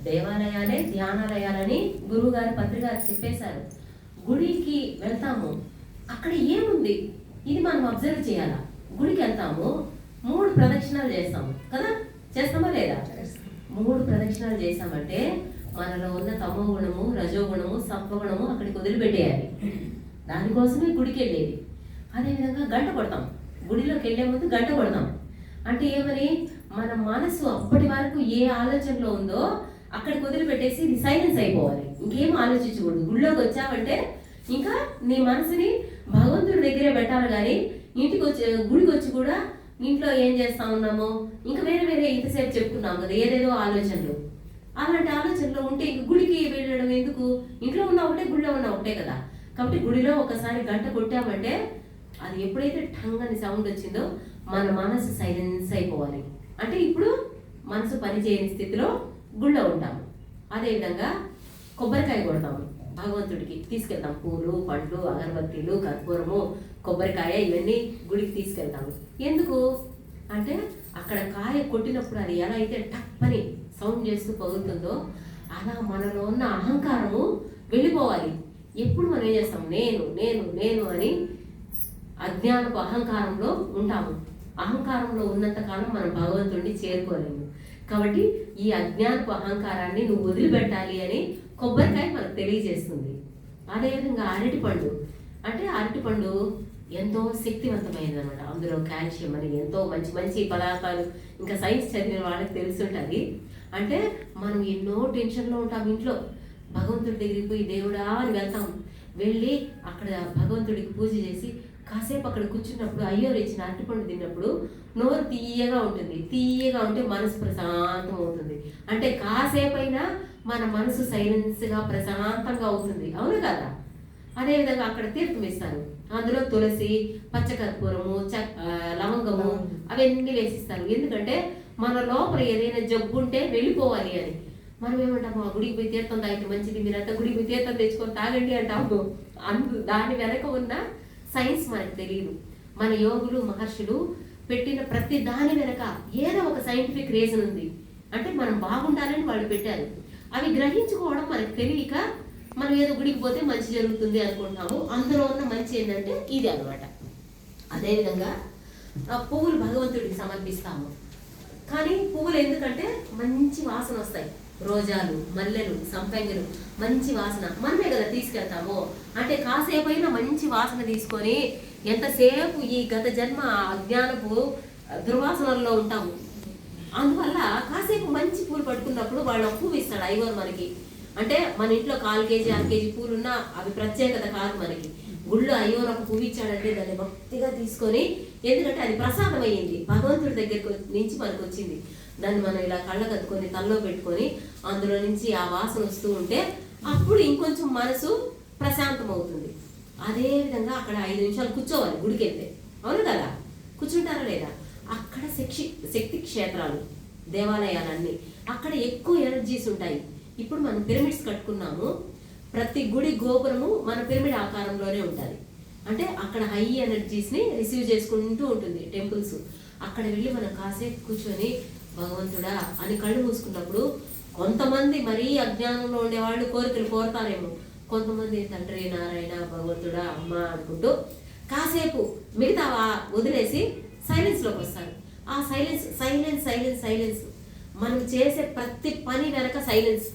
దేవాలయాలే ధ్యానాలయాలని గురువు గారు పత్రిక చెప్పేశారు. గుడికి వెళ్తాము, అక్కడ ఏముంది ఇది మనం అబ్జర్వ్ చేయాలా. గుడికి వెళ్తాము, 3 ప్రదక్షిణాలు చేస్తాము కదా, చేస్తామా లేదా? 3 ప్రదక్షిణాలు చేసామంటే మనలో ఉన్న తమో గుణము, రజోగుణము, సత్వగుణము అక్కడికి వదిలిపెట్టేయాలి. దానికోసమే గుడికి వెళ్ళేది. అదేవిధంగా గంట కొడతాం, గుడిలోకి వెళ్ళే ముందు గంట కొడతాం. అంటే ఏమని, మన మనసు అప్పటి వరకు ఏ ఆలోచనలో ఉందో అక్కడికి వదిలిపెట్టేసి ఇది సైలెన్స్ అయిపోవాలి, ఇంకేం ఆలోచించకూడదు. గుడిలోకి వచ్చామంటే ఇంకా నీ మనసుని భగవంతుడి దగ్గరే పెట్టాలి. కానీ ఇంటికి వచ్చి గుడికి వచ్చి కూడా ఇంట్లో ఏం చేస్తా ఉన్నామో ఇంకా వేరే వేరే ఇంతసేపు చెప్పుకున్నాం కదా ఏదేదో ఆలోచనలు, అలాంటి ఆలోచనలు ఉంటే ఇంక గుడికి వెళ్ళడం ఎందుకు? ఇంట్లో ఉన్న ఒకటే, గుడిలో ఉన్న ఒకటే కదా. కాబట్టి గుడిలో ఒకసారి గంట కొట్టామంటే అది ఎప్పుడైతే ఠంగ్ అని సౌండ్ వచ్చిందో మన మనసు సైలెన్స్ అయిపోవాలి. అంటే ఇప్పుడు మనసు పనిచేయని స్థితిలో గుళ్ళో ఉంటాము. అదేవిధంగా కొబ్బరికాయ కొడతాము, భగవంతుడికి తీసుకెళ్తాం. పూలు, పండ్లు, అగరబత్తీలు, కర్పూరము, కొబ్బరికాయ ఇవన్నీ గుడికి తీసుకెళ్తాము. ఎందుకు అంటే అక్కడ కాయ కొట్టినప్పుడు అది ఎలా అయితే టప్పని సౌండ్ చేస్తూ పగులుతుందో అలా మనలో ఉన్న అహంకారము వెళ్ళిపోవాలి. ఎప్పుడు మనం ఏం చేస్తాం, నేను నేను నేను అని అజ్ఞానపు అహంకారంలో ఉంటాము. అహంకారంలో ఉన్నంత కాలం మనం భగవంతుడిని చేరుకోలేము. కాబట్టి ఈ అజ్ఞానపు అహంకారాన్ని నువ్వు వదిలిపెట్టాలి అని కొబ్బరికాయ మనకు తెలియజేస్తుంది. అదేవిధంగా అరటిపండు, అంటే అరటిపండు ఎంతో శక్తివంతమైనది అనమాట. అందులో కాల్షియం అని ఎంతో మంచి మంచి పదార్థాలు, ఇంకా సైన్స్ చదివిన వాళ్ళకి తెలుసుంటుంది. అంటే మనం ఎన్నో టెన్షన్లో ఉంటాం, ఇంట్లో భగవంతుడి దగ్గరికి పోయి దేవుడా అని వెళ్తాం. వెళ్ళి అక్కడ భగవంతుడికి పూజ చేసి కాసేపు అక్కడ కూర్చున్నప్పుడు అయ్యోరు ఇచ్చిన అరటిపండు తిన్నప్పుడు నోరు తీయగా ఉంటుంది. తీయగా ఉంటే మనసు ప్రశాంతం అవుతుంది. అంటే కాసేపు అయినా మన మనసు సైలెన్స్గా ప్రశాంతంగా అవుతుంది, అవును కదా? అదేవిధంగా అక్కడ తీర్థం ఇస్తారు, అందులో తులసి, పచ్చకర్పూరము, లవంగము అవన్నీ వేసిస్తారు. ఎందుకంటే మన లోపల ఏదైనా జబ్బు ఉంటే వెళ్ళిపోవాలి అని. మనం ఏమంటాము, ఆ గుడికి పోయి తీర్థం తాగితే మంచిది, మీరంతా గుడికి పోయి తీర్థం తెచ్చుకొని తాగండి అంటాము. దాని వెనక ఉన్న సైన్స్ మనకు తెలియదు. మన యోగులు, మహర్షులు పెట్టిన ప్రతి దాని వెనక ఏదో ఒక సైంటిఫిక్ రీజన్ ఉంది. అంటే మనం బాగుండాలని వాళ్ళు పెట్టారు. అవి గ్రహించుకోవడం మనకు తెలియక మనం ఏదో గుడికి పోతే మంచి జరుగుతుంది అనుకుంటున్నాము. అందులో ఉన్న మంచి ఏంటంటే ఇది అనమాట. అదేవిధంగా పువ్వులు భగవంతుడికి సమర్పిస్తాము. కానీ పువ్వులు ఎందుకంటే మంచి వాసన వస్తాయి. రోజాలు, మల్లెలు, సంపెంగలు మంచి వాసన మనమే కదా తీసుకెళ్తాము. అంటే కాసేపైనా మంచి వాసన తీసుకొని ఎంతసేపు ఈ గత జన్మ అజ్ఞానపు దుర్వాసనల్లో ఉంటాము. అందువల్ల కాసేపు మంచి పూలు పట్టుకున్నప్పుడు వాళ్ళు పువ్వు ఇస్తాడు అయ్యవారు మనకి. అంటే మన ఇంట్లో 1/4 కేజీ 1/2 కేజీ పూలు ఉన్నా అవి ప్రత్యేకత కాదు మనకి. గుళ్ళో అయ్యవారు ఒక పువ్వు ఇచ్చాడంటే దాన్ని భక్తిగా తీసుకొని, ఎందుకంటే అది ప్రసాదం అయ్యింది, భగవంతుడి దగ్గరికి నుంచి మనకు వచ్చింది. దాన్ని మనం ఇలా కళ్ళ కత్తుకొని తల్లో పెట్టుకొని అందులో నుంచి ఆ వాసన వస్తూ ఉంటే అప్పుడు ఇంకొంచెం మనసు ప్రశాంతం అవుతుంది. అదేవిధంగా అక్కడ 5 నిమిషాలు కూర్చోవాలి గుడికి వెళ్తే, అవును కదా? కూర్చుంటారా లేదా? అక్కడ శక్తి క్షేత్రాలు, దేవాలయాలన్నీ అక్కడ ఎక్కువ ఎనర్జీస్ ఉంటాయి. ఇప్పుడు మనం పిరమిడ్స్ కట్టుకున్నాము, ప్రతి గుడి గోపురము మన పిరమిడ్ ఆకారంలోనే ఉంటుంది. అంటే అక్కడ హై ఎనర్జీస్ని రిసీవ్ చేసుకుంటూ ఉంటుంది టెంపుల్స్. అక్కడ వెళ్ళి మనం కాసేపు కూర్చొని భగవంతుడా అని కళ్ళు మూసుకున్నప్పుడు కొంతమంది మరీ అజ్ఞానంలో ఉండేవాళ్ళు కోరికలు కోరతారేమో, కొంతమంది తండ్రి, నారాయణ, భగవంతుడా, అమ్మ అనుకుంటూ కాసేపు మిగతా వదిలేసి సైలెన్స్లోకి వస్తారు. ఆ సైలెన్స్ సైలెన్స్ సైలెన్స్ సైలెన్స్ మనం చేసే ప్రతి పని వెనక సైలెన్స్.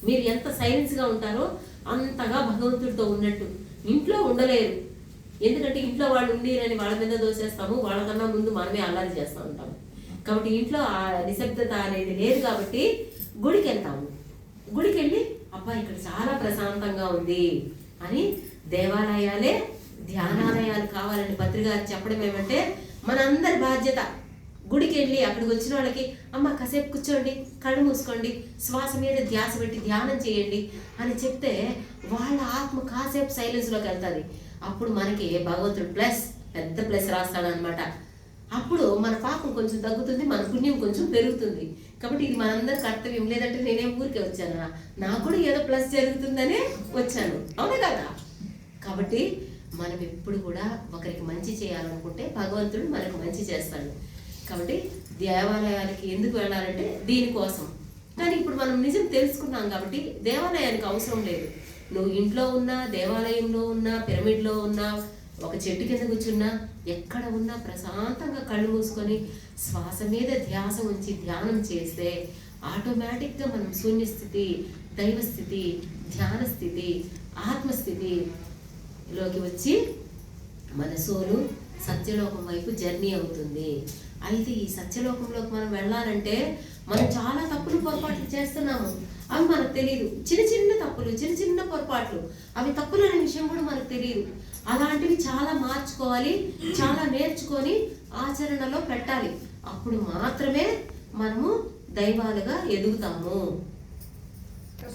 మీరు ఎంత సైలెన్స్గా ఉంటారో అంతగా భగవంతుడితో ఉన్నట్టు. ఇంట్లో ఉండలేరు, ఎందుకంటే ఇంట్లో వాళ్ళు ఉండిరని వాళ్ళ మీద దోసేస్తాము, వాళ్ళకన్నా ముందు మనమే అల్లరి చేస్తూ ఉంటాము. కాబట్టి ఇంట్లో ఆ నిశ్శబ్దత అనేది లేదు. కాబట్టి గుడికి వెళ్తాము. గుడికి వెళ్ళి అబ్బా ఇక్కడ చాలా ప్రశాంతంగా ఉంది అని దేవాలయాలే ధ్యానాలయాలు కావాలని పత్రిక చెప్పడం ఏమంటే మనందరి బాధ్యత. గుడికి వెళ్ళి అక్కడికి వచ్చిన వాళ్ళకి అమ్మ కాసేపు కూర్చోండి, కళ్ళు మూసుకోండి, శ్వాస మీద ధ్యాస పెట్టి ధ్యానం చేయండి అని చెప్తే వాళ్ళ ఆత్మ కాసేపు సైలెన్స్లోకి వెళ్తుంది. అప్పుడు మనకి భగవంతుడు పెద్ద ప్లస్ రాస్తాడనమాట. అప్పుడు మన పాపం కొంచెం తగ్గుతుంది, మన పుణ్యం కొంచెం పెరుగుతుంది. కాబట్టి ఇది మనందరి కర్తవ్యం. లేదంటే నేనేం ఊరికే వచ్చానా, నాకు కూడా ఏదో ప్లస్ జరుగుతుందనే వచ్చాను, అవునే కదా? కాబట్టి మనం ఎప్పుడు కూడా ఒకరికి మంచి చేయాలనుకుంటే భగవంతుడు మనకు మంచి చేస్తాడు. కాబట్టి దేవాలయాలకి ఎందుకు వెళ్ళాలంటే దీనికోసం. కానీ ఇప్పుడు మనం నిజం తెలుసుకున్నాం కాబట్టి దేవాలయానికి అవసరం లేదు. నువ్వు ఇంట్లో ఉన్నా, దేవాలయంలో ఉన్నా, పిరమిడ్లో ఉన్నా, ఒక చెట్టు కింద కూర్చున్నా, ఎక్కడ ఉన్నా ప్రశాంతంగా కళ్ళు మూసుకొని శ్వాస మీద ధ్యాస ఉంచి ధ్యానం చేస్తే ఆటోమేటిక్గా మనం శూన్యస్థితి, దైవస్థితి, ధ్యాన స్థితి, ఆత్మస్థితిలోకి వచ్చి మన సోలు సత్యలోకం వైపు జర్నీ అవుతుంది. అయితే ఈ సత్యలోకంలోకి మనం వెళ్ళాలంటే మనం చాలా తప్పులు పొరపాట్లు చేస్తున్నాము. అవి మనకు తెలియదు. చిన్న చిన్న తప్పులు, చిన్న చిన్న పొరపాట్లు, అవి తప్పులు అనే విషయం కూడా మనకు తెలియదు. అలాంటివి చాలా మార్చుకోవాలి, చాలా నేర్చుకొని ఆచరణలో పెట్టాలి. అప్పుడు మాత్రమే మనము దైవాలుగా ఎదుగుతాము.